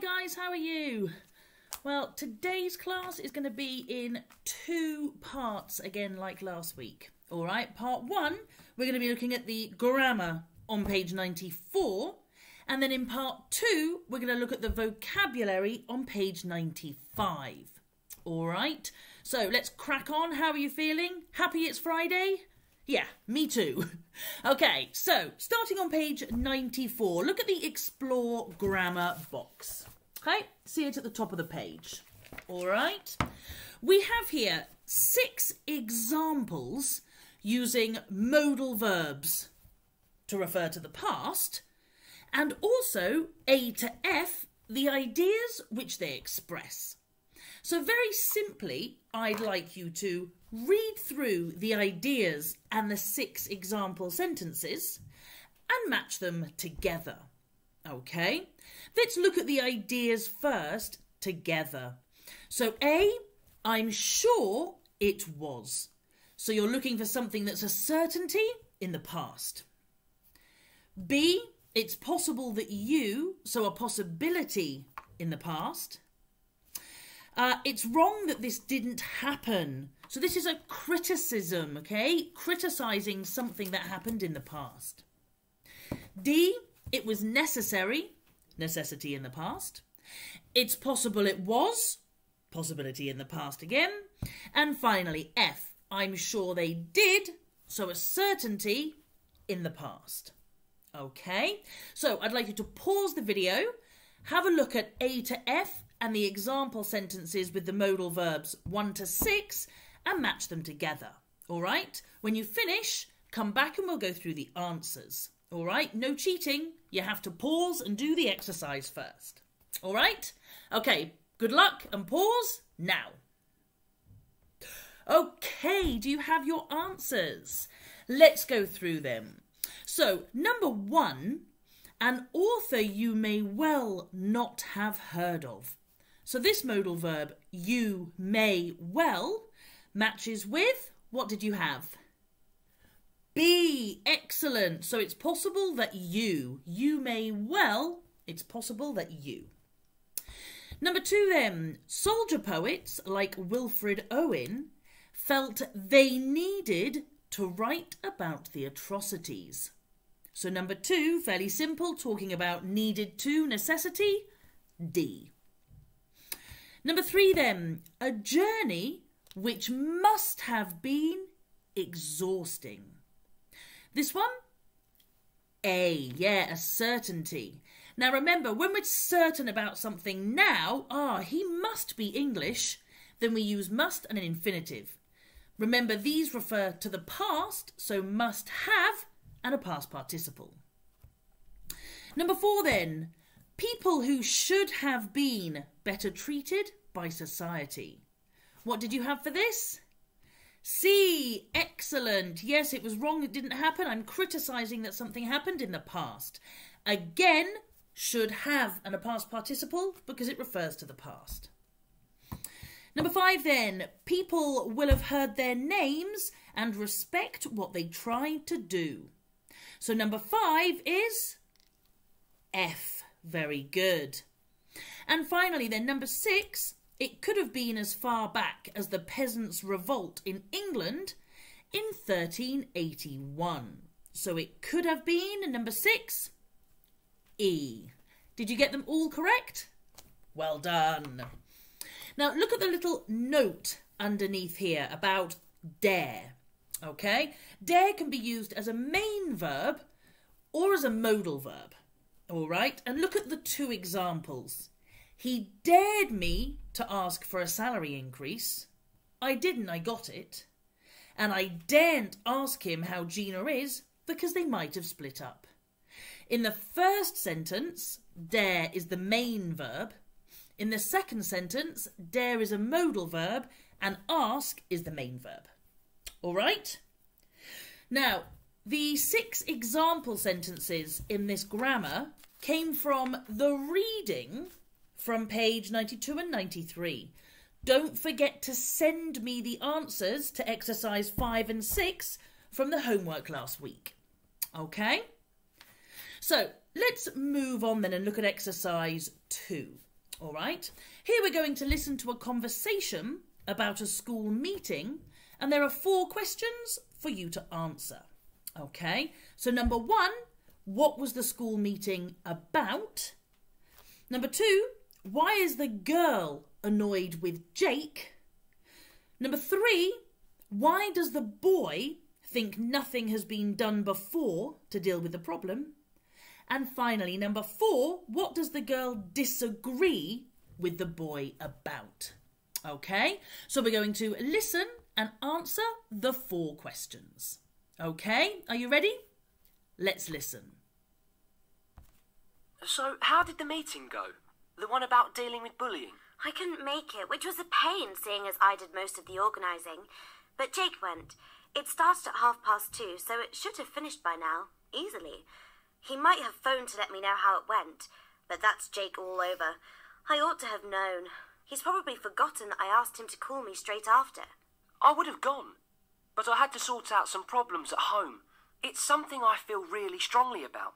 Hi guys, how are you? Well, today's class is going to be in two parts again like last week. Alright, part one, we're going to be looking at the grammar on page 94. And then in part two, we're going to look at the vocabulary on page 95. Alright, so let's crack on. How are you feeling? Happy it's Friday? Yeah, me too. Okay, so starting on page 94, look at the Explore Grammar box. Okay, see it at the top of the page. All right, we have here 6 examples using modal verbs to refer to the past, and also A to F, the ideas which they express. So very simply, I'd like you to read through the ideas and the 6 example sentences and match them together. Okay, let's look at the ideas first together. So A, I'm sure it was. So you're looking for something that's a certainty in the past. B, it's possible that you, so a possibility in the past. It's wrong that this didn't happen. So this is a criticism, okay? Criticising something that happened in the past. D, it was necessary, necessity in the past. It's possible it was, possibility in the past again. And finally, F, I'm sure they did, so a certainty in the past. Okay, so I'd like you to pause the video, have a look at A to F and the example sentences with the modal verbs 1 to 6 and match them together. All right, when you finish, come back and we'll go through the answers. All right, no cheating. You have to pause and do the exercise first. All right, okay, good luck and pause now. Okay, do you have your answers? Let's go through them. So, number 1, an author you may well not have heard of. So this modal verb, you may well, matches with, what did you have? B, excellent. So it's possible that you may well, it's possible that you. Number 2 then, soldier poets like Wilfred Owen felt they needed to write about the atrocities. So number 2, fairly simple, talking about needed to, necessity, D. Number 3 then, a journey which must have been exhausting. This one, A, yeah, a certainty. Now remember, when we're certain about something now, he must be English, then we use must and an infinitive. Remember, these refer to the past, so must have and a past participle. Number 4 then, people who should have been better treated by society. What did you have for this? C, excellent. Yes, it was wrong, it didn't happen. I'm criticising that something happened in the past. Again, should have and a past participle because it refers to the past. Number 5 then, people will have heard their names and respect what they tried to do. So number 5 is F. Very good. And finally then, number 6, it could have been as far back as the Peasants' Revolt in England in 1381. So it could have been, number 6, E. Did you get them all correct? Well done. Now look at the little note underneath here about dare. Okay, dare can be used as a main verb or as a modal verb. All right, and look at the 2 examples. He dared me to ask for a salary increase. I didn't, I got it. And I daren't ask him how Gina is because they might have split up. In the first sentence, dare is the main verb. In the second sentence, dare is a modal verb and ask is the main verb. All right? Now, the 6 example sentences in this grammar came from the reading from page 92 and 93. Don't forget to send me the answers to exercise 5 and 6 from the homework last week. Okay? So let's move on then and look at exercise 2. All right. Here we're going to listen to a conversation about a school meeting, and there are 4 questions for you to answer. Okay. So number 1, what was the school meeting about? Number 2, why is the girl annoyed with Jake? Number 3, why does the boy think nothing has been done before to deal with the problem? And finally, number 4, what does the girl disagree with the boy about? Okay, so we're going to listen and answer the 4 questions. Okay, are you ready? Let's listen. So, how did the meeting go? The one about dealing with bullying? I couldn't make it, which was a pain, seeing as I did most of the organising. But Jake went. It started at 2:30, so it should have finished by now, easily. He might have phoned to let me know how it went, but that's Jake all over. I ought to have known. He's probably forgotten that I asked him to call me straight after. I would have gone, but I had to sort out some problems at home. It's something I feel really strongly about.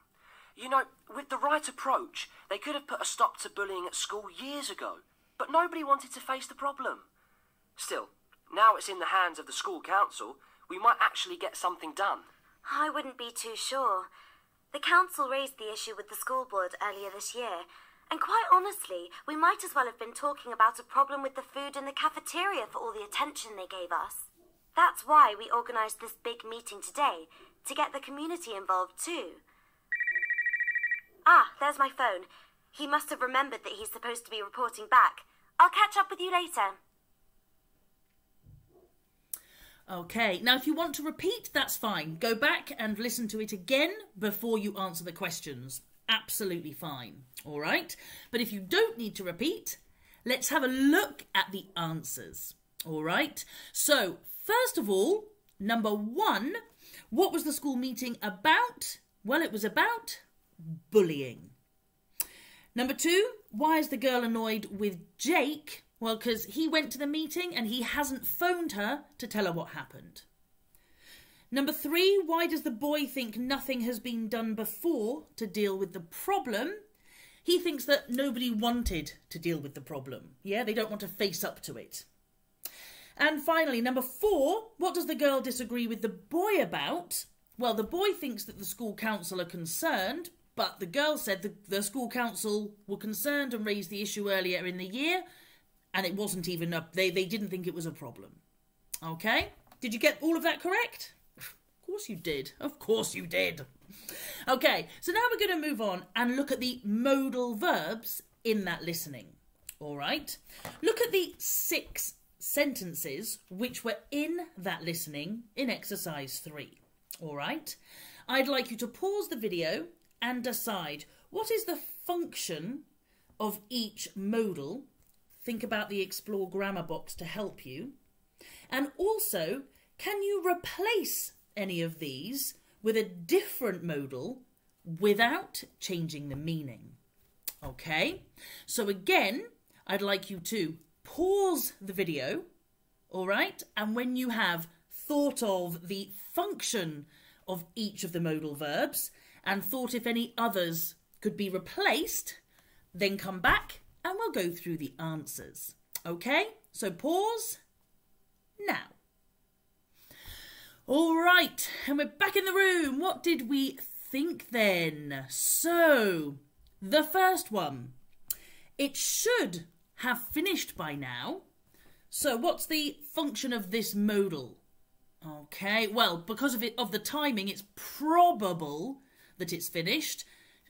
You know, with the right approach, they could have put a stop to bullying at school years ago, but nobody wanted to face the problem. Still, now it's in the hands of the school council, we might actually get something done. I wouldn't be too sure. The council raised the issue with the school board earlier this year, and quite honestly, we might as well have been talking about a problem with the food in the cafeteria for all the attention they gave us. That's why we organised this big meeting today, to get the community involved too. Ah, there's my phone. He must have remembered that he's supposed to be reporting back. I'll catch up with you later. Okay, now if you want to repeat, that's fine. Go back and listen to it again before you answer the questions. Absolutely fine, all right? But if you don't need to repeat, let's have a look at the answers, all right? So, first of all, number 1, what was the school meeting about? Well, it was about bullying. Number 2, why is the girl annoyed with Jake? Well, because he went to the meeting and he hasn't phoned her to tell her what happened. Number 3, why does the boy think nothing has been done before to deal with the problem? He thinks that nobody wanted to deal with the problem. Yeah, they don't want to face up to it. And finally, number 4, what does the girl disagree with the boy about? Well, the boy thinks that the school council are concerned, but the girl said the school council were concerned and raised the issue earlier in the year, and it wasn't even up. They didn't think it was a problem. Okay? Did you get all of that correct? Of course you did. Of course you did. Okay, so now we're going to move on and look at the modal verbs in that listening. All right? Look at the 6 sentences which were in that listening in exercise 3. All right? I'd like you to pause the video and decide what is the function of each modal. Think about the Explore Grammar box to help you. And also, can you replace any of these with a different modal without changing the meaning? Okay, so again, I'd like you to pause the video, all right? And when you have thought of the function of each of the modal verbs and thought if any others could be replaced, then come back and we'll go through the answers. Okay, so pause now. All right, and we're back in the room. What did we think then? So, the first one. It should have finished by now. So what's the function of this modal? Okay, well, because of the timing, it's probable that it's finished.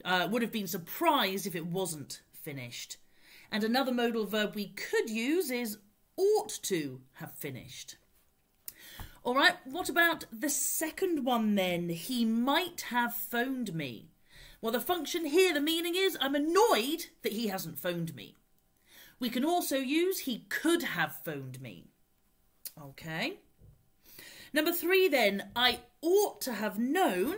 Would have been surprised if it wasn't finished. And another modal verb we could use is ought to have finished. All right, what about the second one then? He might have phoned me. Well, the function here, the meaning is I'm annoyed that he hasn't phoned me. We can also use he could have phoned me. Okay. Number 3 then, I ought to have known.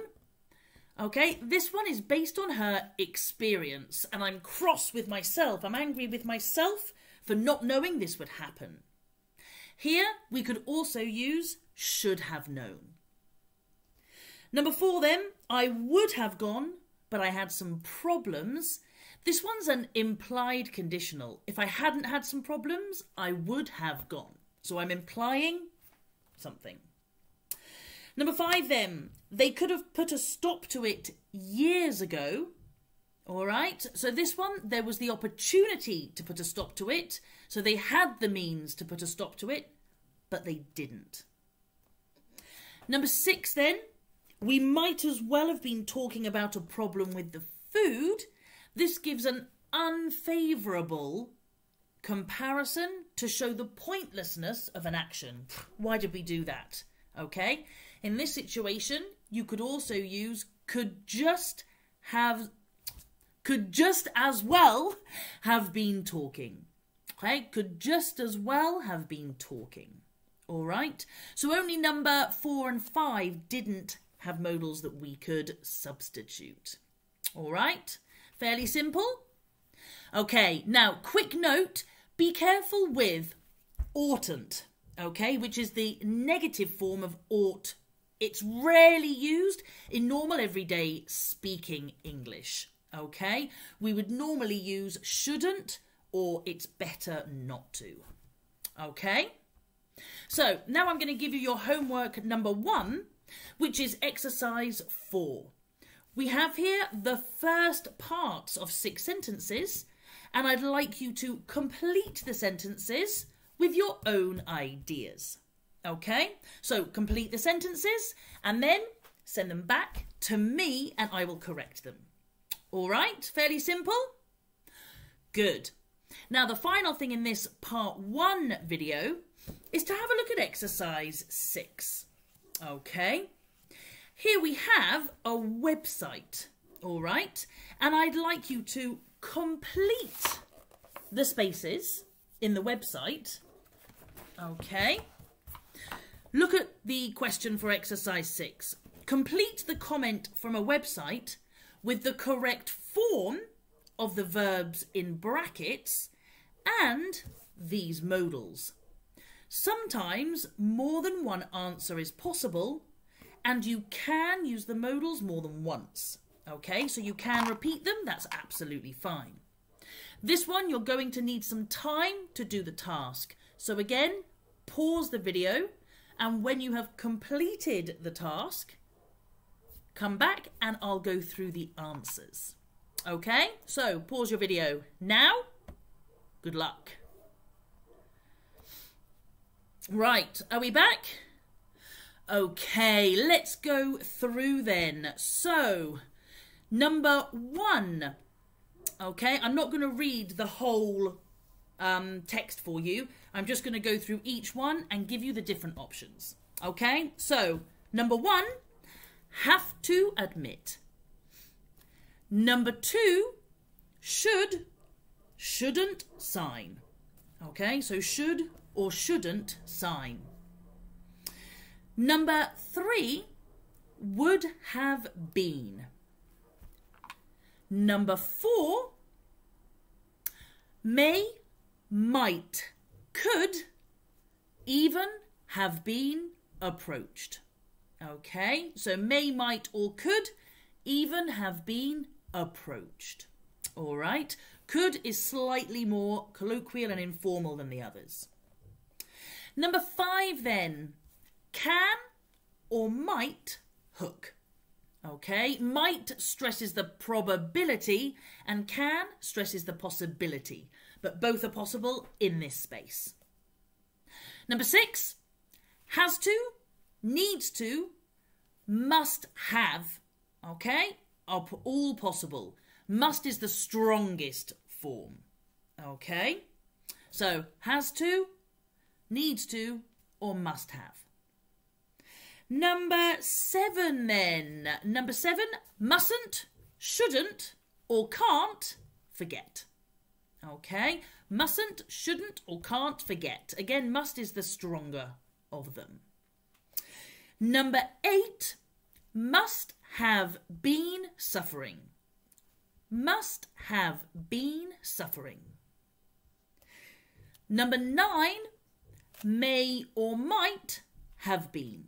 Okay, this one is based on her experience, and I'm cross with myself. I'm angry with myself for not knowing this would happen. Here, we could also use should have known. Number 4 then, I would have gone, but I had some problems. This one's an implied conditional. If I hadn't had some problems, I would have gone. So I'm implying something. Number 5 then. They could have put a stop to it years ago. All right. So this one, there was the opportunity to put a stop to it. So they had the means to put a stop to it, but they didn't. Number 6 then. We might as well have been talking about a problem with the food. This gives an unfavourable comparison to show the pointlessness of an action. Why did we do that? Okay. In this situation, you could also use could just as well have been talking. Okay. Could just as well have been talking. All right. So only number 4 and 5 didn't have modals that we could substitute. All right. Fairly simple. Okay, now quick note, be careful with oughtn't, okay, which is the negative form of ought. It's rarely used in normal everyday speaking English, okay? We would normally use shouldn't or it's better not to, okay? So now I'm going to give you your homework number 1, which is exercise 4. We have here the first parts of 6 sentences, and I'd like you to complete the sentences with your own ideas. Okay? So complete the sentences and then send them back to me and I will correct them. All right? Fairly simple? Good. Now the final thing in this part 1 video is to have a look at exercise 6. Okay? Here we have a website, all right? And I'd like you to complete the spaces in the website, okay? Look at the question for exercise 6. Complete the comment from a website with the correct form of the verbs in brackets and these modals. Sometimes more than one answer is possible, and you can use the modals more than once. Okay, so you can repeat them, that's absolutely fine. This one, you're going to need some time to do the task. So again, pause the video, and when you have completed the task, come back and I'll go through the answers. Okay, so pause your video now. Good luck. Right, are we back? Okay, let's go through then. So, number 1. Okay, I'm not going to read the whole text for you. I'm just going to go through each one and give you the different options. Okay, so number 1, have to admit. Number 2, should, shouldn't sign. Okay, so should or shouldn't sign. Number 3, would have been. Number 4, may, might, could, even have been approached. Okay, so may, might or could even have been approached. All right, could is slightly more colloquial and informal than the others. Number 5 then, can or might hook. Okay, might stresses the probability and can stresses the possibility, but both are possible in this space. Number 6, has to, needs to, must have. Okay, are all possible. Must is the strongest form. Okay, so has to, needs to, or must have. Number 7 then. Number 7, mustn't, shouldn't, or can't forget. Okay, mustn't, shouldn't, or can't forget. Again, must is the stronger of them. Number 8, must have been suffering. Must have been suffering. Number 9, may or might have been.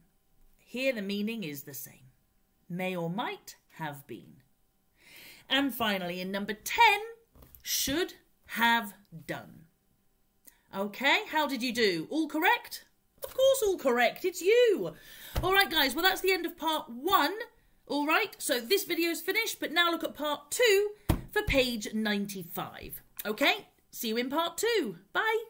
Here the meaning is the same. May or might have been. And finally, in number 10, should have done. Okay, how did you do? All correct? Of course, all correct. It's you. All right, guys. Well, that's the end of part 1. All right, so this video is finished, but now look at part 2 for page 95. Okay, see you in part 2. Bye.